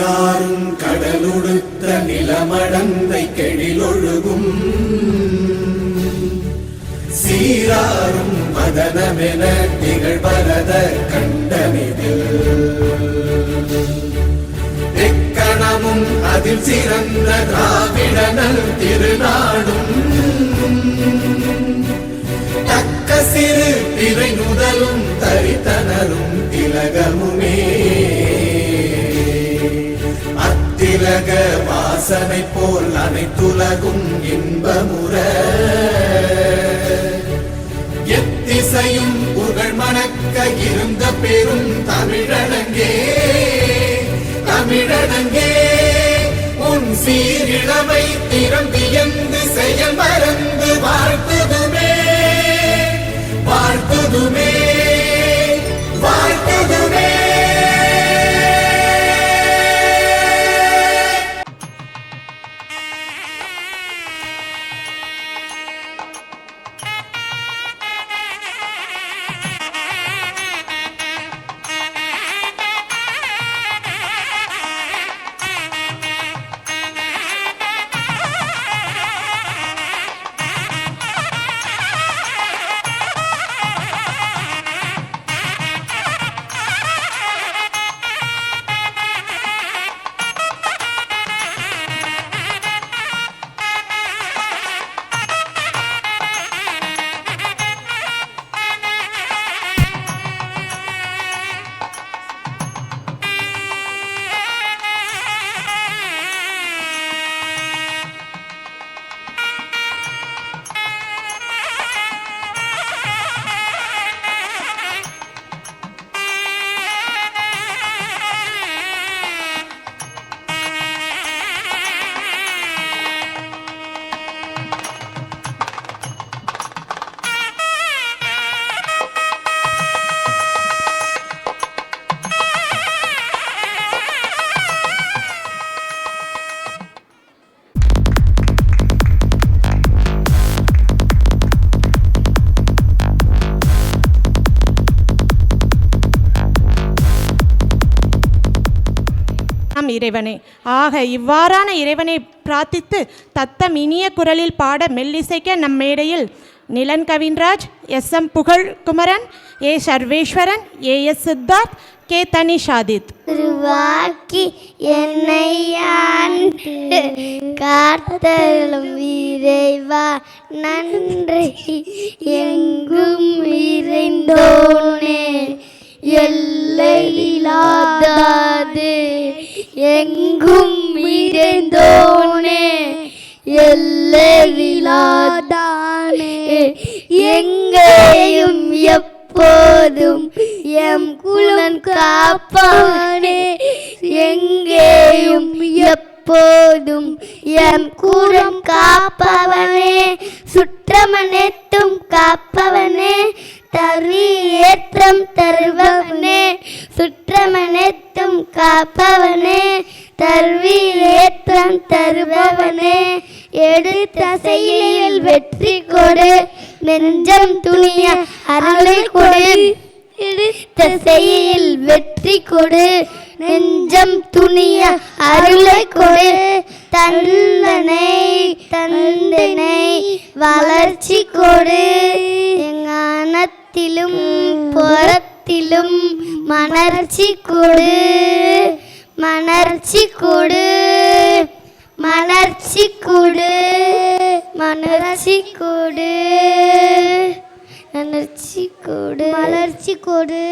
நீராறும் கடலுடுத்த நிலமடந்தை கெழிலொழுகும் சீராறும் மதனமென திகழ்வரத கண்டமிதில் எக்கணமும் அதில் சிறந்த திராவிடனல் திருநாடும் தக்க சிறு திரை நுதலும் தரித்தனரும் திலகமுமே அத்திலக வாசனை போல் அனைத்துலகும் இன்பமுற எத்திசையும் புகழ் மணக்க இருந்த பெரும் தமிழனங்கே தமிழனங்கே உன் சீரிழமை திறம்பியந்து செயல் மறந்து வாழ்த்துதுமே வாழ்த்துதுமே வாழ்த்துதுமே. இறைவனே ஆக இவ்வாறான இறைவனை பிரார்த்தித்து தத்தம் இனிய குரலில் பாட மெல்லிசைக்க நம் மேடையில் நிலன் கவின்ராஜ், எஸ்.எம். புகழ் குமரன், ஏ. சர்வேஸ்வரன், ஏ.எஸ். சித்தார்த், கே. தனிஷாதித். திருவாக்கி என்னை காத்தலும் இறைவா நன்றி எங்கும் இறைந்தோனே எல்லையில்லாதது எங்கும் இறைந்தோனே எல்லையில்லாதானே எங்கேயும் எப்போதும் எம் குலம் காப்பவனே எங்கேயும் எப்போதும் எம் குலம் காப்பவனே சுற்றமனைத்தும் காப்பவனே தரி ஏற்றம் தருபவனே சுற்றமனைத்தும் காப்பவனே தருவி ஏற்றம் தருபவனே எடுத்த செயலில் வெற்றி கொடு நெஞ்சம் துணிய அருளை கொடு எடுத்த செயலில் வெற்றி கொடு நெஞ்சம் துணிய அருளை கொடு தந்தனை வளர்ச்சி கொடு எங்கானத்திலும் புறத்திலும் மணர்ச்சி கொடு மணர்ச்சி கொடு மலர்ச்சி கொடு மலர்ச்சி கொடு மலர்ச்சி கொடு மலர்ச்சி கொடு